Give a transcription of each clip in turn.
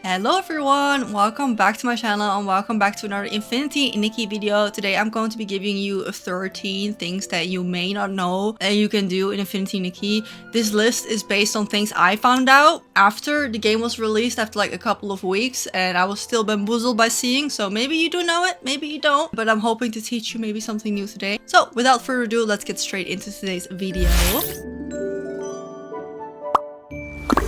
Hello everyone, welcome back to my channel and welcome back to another Infinity Nikki video. Today I'm going to be giving you 13 things that you may not know that you can do in Infinity Nikki. This list is based on things I found out after the game was released after like a couple of weeks, and I was still bamboozled by seeing, so maybe you do know it, maybe you don't, but I'm hoping to teach you maybe something new today. So without further ado, let's get straight into today's video.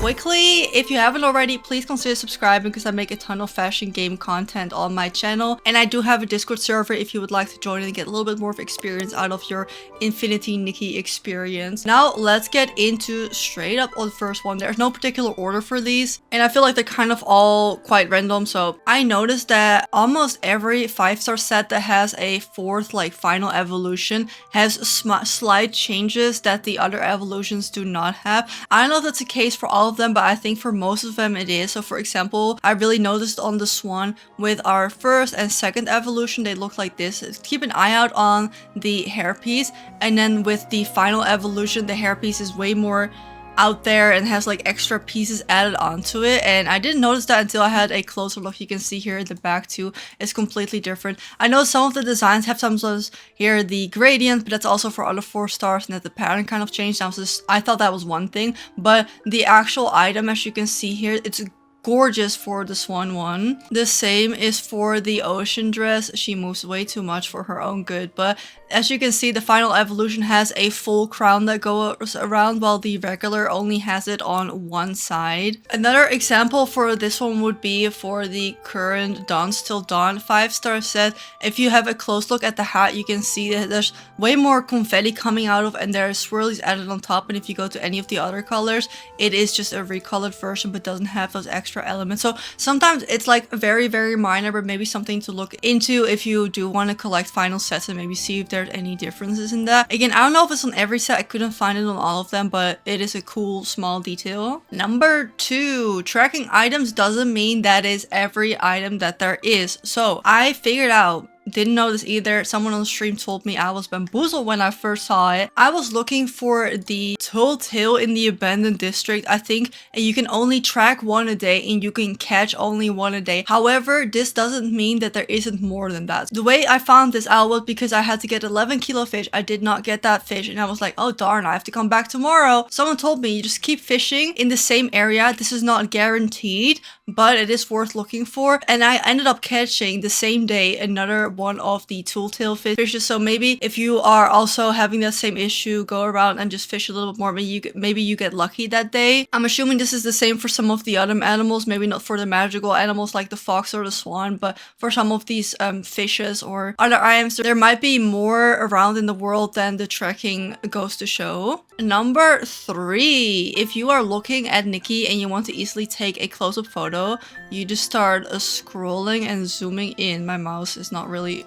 Quickly, if you haven't already, please consider subscribing because I make a ton of fashion game content on my channel, and I do have a Discord server if you would like to join and get a little bit more of experience out of your Infinity Nikki experience. Now let's get into straight up on the first one. There's no particular order for these, and I feel like they're kind of all quite random. So I noticed that almost every 5-star set that has a fourth like final evolution has slight changes that the other evolutions do not have. I don't know if that's the case for all of them, but I think for most of them it is. So for example, I really noticed on the swan with our first and second evolution, they look like this. Keep an eye out on the hairpiece, and then with the final evolution, the hairpiece is way more out there and has like extra pieces added onto it, and I didn't notice that until I had a closer look. You can see here in the back too, it's completely different. I know some of the designs have sometimes here the gradient, but that's also for other 4 stars, and that the pattern kind of changed. I thought that was one thing, but the actual item, as you can see here, it's gorgeous for the swan one. The same is for the ocean dress. She moves way too much for her own good, but as you can see, the final evolution has a full crown that goes around, while the regular only has it on one side. Another example for this one would be for the current Dance Till Dawn 5-star set. If you have a close look at the hat, you can see that there's way more confetti coming out of, and there are swirlies added on top. And if you go to any of the other colors, it is just a recolored version but doesn't have those extra elements. So sometimes it's like very minor, but maybe something to look into if you do want to collect final sets and maybe see if there's any differences in that. Again, I don't know if it's on every set, I couldn't find it on all of them, but it is a cool small detail. Number 2, tracking items doesn't mean that is every item that there is. So I figured out, didn't know this either, someone on the stream told me, I was bamboozled when I first saw it. I was looking for the tall tale in the abandoned district, I think, and you can only track 1 a day and you can catch only 1 a day. However, this doesn't mean that there isn't more than that. The way I found this out was because I had to get 11 kilo fish. I did not get that fish, and I was like, oh darn, I have to come back tomorrow. Someone told me you just keep fishing in the same area. This is not guaranteed, but it is worth looking for, and I ended up catching the same day another one of the tooltail fishes. So maybe if you are also having that same issue, go around and just fish a little bit more. Maybe you get lucky that day. I'm assuming this is the same for some of the other animals, maybe not for the magical animals like the fox or the swan, but for some of these fishes or other items, there might be more around in the world than the tracking goes to show. Number 3, if you are looking at Nikki and you want to easily take a close-up photo, you just start scrolling and zooming in. My mouse is not really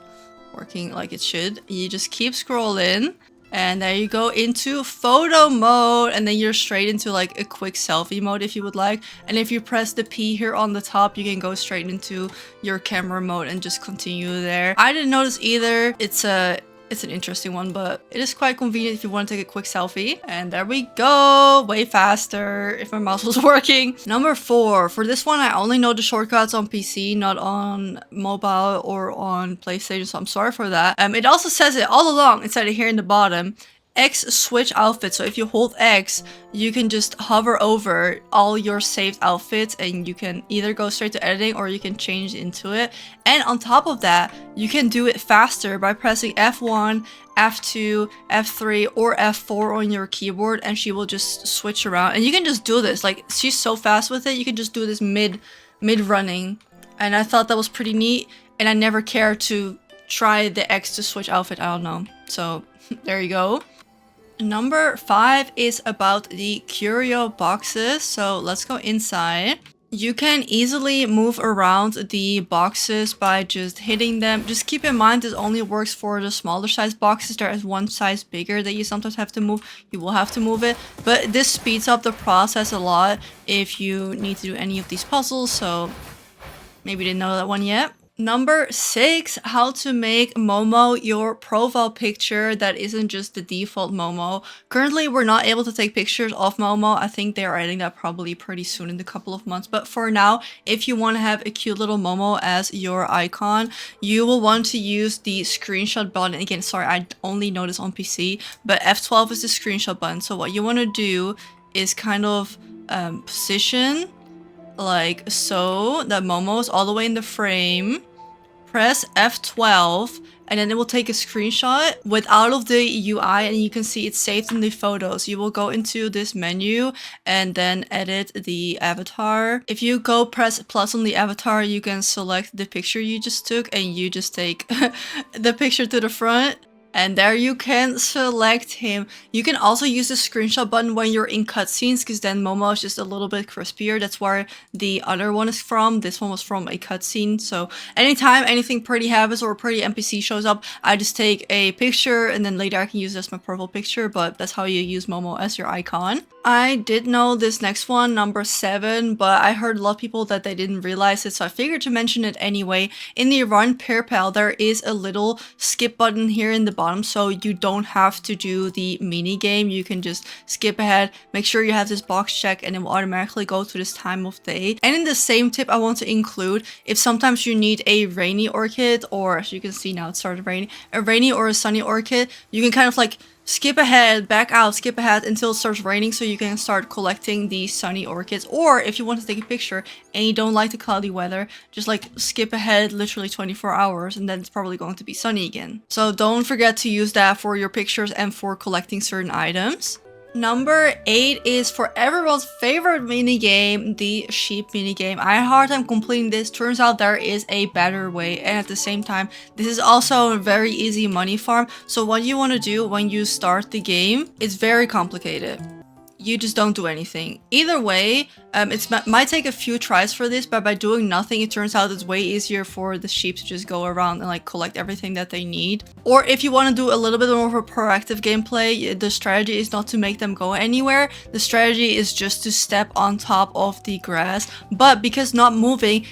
working like it should. You just keep scrolling, and there you go into photo mode, and then you're straight into like a quick selfie mode if you would like. And if you press the P here on the top, you can go straight into your camera mode and just continue there. I didn't notice either. It's an interesting one, but it is quite convenient if you want to take a quick selfie. And there we go, way faster if my mouse was working. Number 4, for this one, I only know the shortcuts on PC, not on mobile or on PlayStation, so I'm sorry for that. It also says it all along inside of here in the bottom. X switch outfit. So if you hold X, you can just hover over all your saved outfits, and you can either go straight to editing or you can change into it. And on top of that, you can do it faster by pressing F1, F2, F3, or F4 on your keyboard, and she will just switch around. And you can just do this, like, she's so fast with it, you can just do this mid running. And I thought that was pretty neat, and I never cared to try the X to switch outfit, I don't know. So there you go. Number 5 is about the curio boxes. So let's go inside. You can easily move around the boxes by just hitting them. Just keep in mind this only works for the smaller size boxes. There is one size bigger that you sometimes have to move. You will have to move it, but this speeds up the process a lot if you need to do any of these puzzles. So maybe you didn't know that one yet. Number 6, how to make Momo your profile picture that isn't just the default Momo. Currently, we're not able to take pictures of Momo. I think they're adding that probably pretty soon in a couple of months. But for now, if you want to have a cute little Momo as your icon, you will want to use the screenshot button. Again, sorry, I only know this on PC, but F12 is the screenshot button. So what you want to do is kind of position like so that Momo is all the way in the frame. Press F12 and then it will take a screenshot with out of the UI and you can see it's saved in the photos. You will go into this menu and then edit the avatar. If you go press plus on the avatar, you can select the picture you just took and you just take the picture to the front. And there you can select him. You can also use the screenshot button when you're in cutscenes because then Momo is just a little bit crispier. That's where the other one is from. This one was from a cutscene. So anytime anything pretty happens or a pretty NPC shows up, I just take a picture and then later I can use this as my profile picture. But that's how you use Momo as your icon. I did know this next one, number 7, but I heard a lot of people that they didn't realize it, so I figured to mention it anyway. In the Run Pair Pal, there is a little skip button here in the bottom, so you don't have to do the mini game. You can just skip ahead, make sure you have this box check, and it will automatically go to this time of day. And in the same tip, I want to include, if sometimes you need a rainy orchid, or as you can see now it started raining, a rainy or a sunny orchid, you can kind of like skip ahead, back out, skip ahead until it starts raining so you can start collecting the sunny orchids. Or if you want to take a picture and you don't like the cloudy weather, just like skip ahead literally 24 hours and then it's probably going to be sunny again. So don't forget to use that for your pictures and for collecting certain items. Number 8 is for everyone's favorite minigame, the sheep minigame. I had a hard time completing this. Turns out there is a better way, and at the same time, this is also a very easy money farm. So what you want to do when you start the game, it's very complicated. You just don't do anything. Either way, it might take a few tries for this, but by doing nothing, it turns out it's way easier for the sheep to just go around and like collect everything that they need. Or if you want to do a little bit more of a proactive gameplay, the strategy is not to make them go anywhere. The strategy is just to step on top of the grass. But because not moving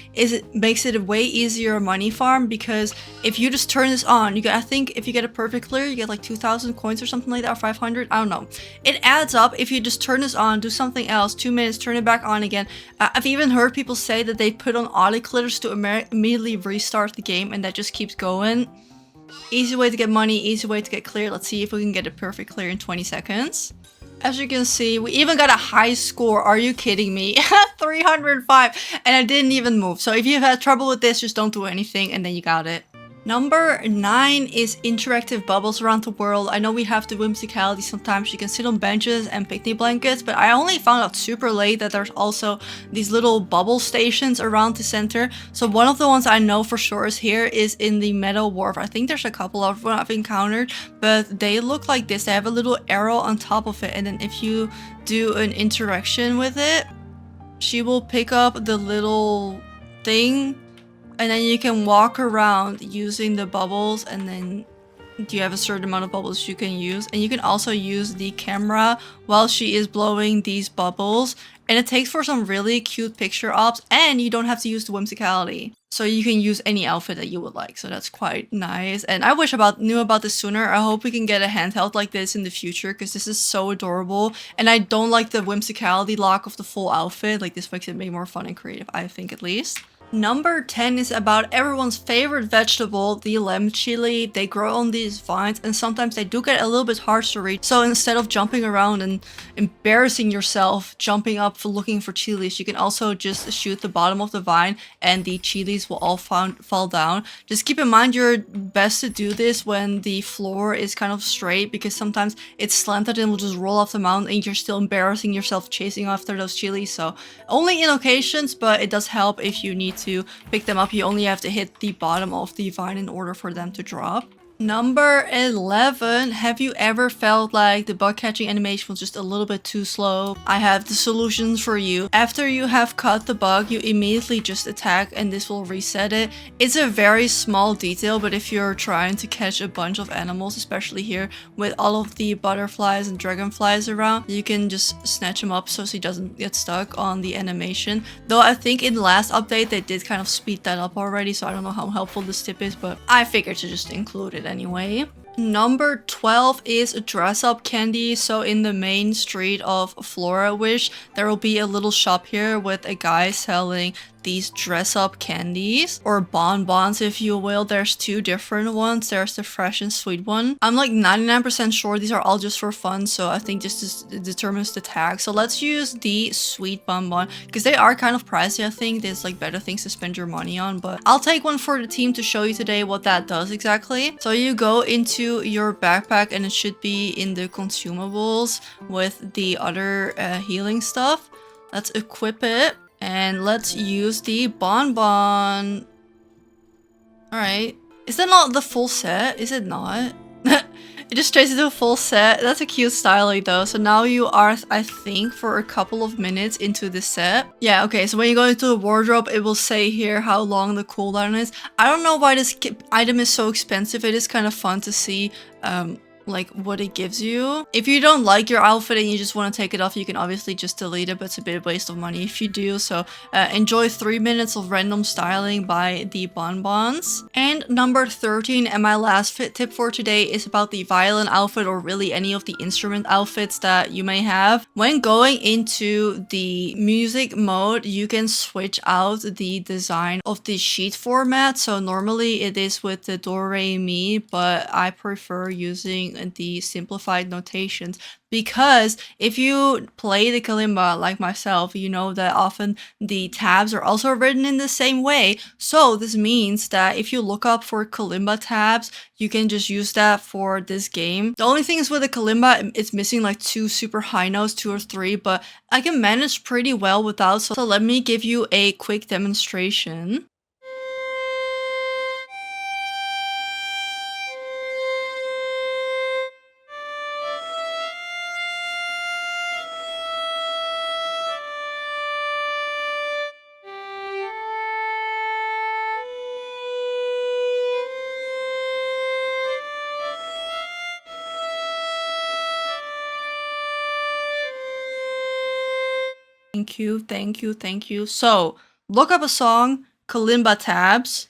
makes it a way easier money farm, because if you just turn this on, you get, I think if you get a perfect clear, you get like 2,000 coins or something like that, or 500, I don't know. It adds up if you just turn this on, do something else, 2 minutes, turn it back on again. I've even heard people say that they put on auto clears to immediately restart the game and that just keeps going. Easy way to get money, easy way to get clear. Let's see if we can get a perfect clear in 20 seconds. As you can see, we even got a high score. Are you kidding me? 305, and I didn't even move. So if you've had trouble with this, just don't do anything and then you got it. Number 9 is interactive bubbles around the world. I know we have the whimsicality sometimes. You can sit on benches and picnic blankets, but I only found out super late that there's also these little bubble stations around the center. So one of the ones I know for sure is here is in the Meadow Wharf. I think there's a couple of them I've encountered, but they look like this. They have a little arrow on top of it, and then if you do an interaction with it, she will pick up the little thing. And then you can walk around using the bubbles, and then you have a certain amount of bubbles you can use. And you can also use the camera while she is blowing these bubbles. And it takes for some really cute picture ops, and you don't have to use the whimsicality. So you can use any outfit that you would like. So that's quite nice. And I wish knew about this sooner. I hope we can get a handheld like this in the future, because this is so adorable. And I don't like the whimsicality lock of the full outfit. Like, this makes it way more fun and creative, I think, at least. Number 10 is about everyone's favorite vegetable, the lemon chili. They grow on these vines and sometimes they do get a little bit hard to reach. So instead of jumping around and embarrassing yourself jumping up for looking for chilies, you can also just shoot the bottom of the vine and the chilies will all fall down. Just keep in mind you're best to do this when the floor is kind of straight, because sometimes it's slanted and will just roll off the mountain and you're still embarrassing yourself chasing after those chilies. So only in occasions, but it does help if you need to pick them up. You only have to hit the bottom of the vine in order for them to drop. Number 11. Have you ever felt like the bug catching animation was just a little bit too slow? I have the solutions for you. After you have caught the bug, you immediately just attack and this will reset it. It's a very small detail, but if you're trying to catch a bunch of animals, especially here with all of the butterflies and dragonflies around, you can just snatch him up so he doesn't get stuck on the animation. Though I think in the last update they did kind of speed that up already, so I don't know how helpful this tip is, but I figured to just include it anyway. Number 12 is dress up candy. So in the main street of Flora Wish, there will be a little shop here with a guy selling these dress up candies, or bonbons if you will. There's two different ones. There's the fresh and sweet one. I'm like 99% sure these are all just for fun, so I think this determines the tag. So let's use the sweet bonbon because they are kind of pricey. I think there's like better things to spend your money on, but I'll take one for the team to show you today what that does exactly. So you go into your backpack and it should be in the consumables with the other healing stuff. Let's equip it. And let's use the bonbon. Alright. Is that not the full set? Is it not? It just traces into a full set. That's a cute styling though. So now you are, I think, for a couple of minutes into the set. Yeah, okay. So when you go into the wardrobe, it will say here how long the cooldown is. I don't know why this item is so expensive. It is kind of fun to see like what it gives you. If you don't like your outfit and you just want to take it off, you can obviously just delete it, but it's a bit of a waste of money if you do. So enjoy 3 minutes of random styling by the bonbons. And number 13 and my last fit tip for today is about the violin outfit, or really any of the instrument outfits that you may have. When going into the music mode, you can switch out the design of the sheet format. So normally it is with the do re mi, but I prefer using the simplified notations, because if you play the kalimba like myself, you know that often the tabs are also written in the same way. So this means that if you look up for kalimba tabs, you can just use that for this game. The only thing is with the kalimba, it's missing like 2 super high notes, 2 or 3, but I can manage pretty well without. So let me give you a quick demonstration. Thank you, thank you, thank you. So look up a song, kalimba tabs,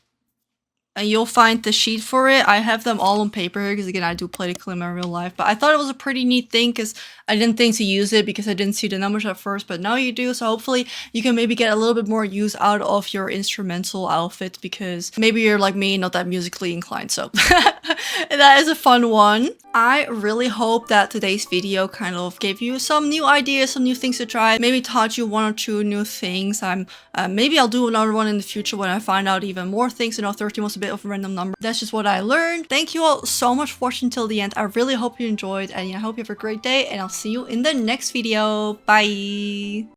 and you'll find the sheet for it. I have them all on paper here because again, I do play the kalimba in real life, but I thought it was a pretty neat thing because I didn't think to use it because I didn't see the numbers at first, but now you do. So hopefully you can maybe get a little bit more use out of your instrumental outfit, because maybe you're like me, not that musically inclined. So that is a fun one. I really hope that today's video kind of gave you some new ideas, some new things to try, maybe taught you 1 or 2 new things. Maybe I'll do another one in the future when I find out even more things. You know, 13 was a bit of a random number. That's just what I learned. Thank you all so much for watching till the end. I really hope you enjoyed, and I hope you have a great day, and I'll see you in the next video. Bye!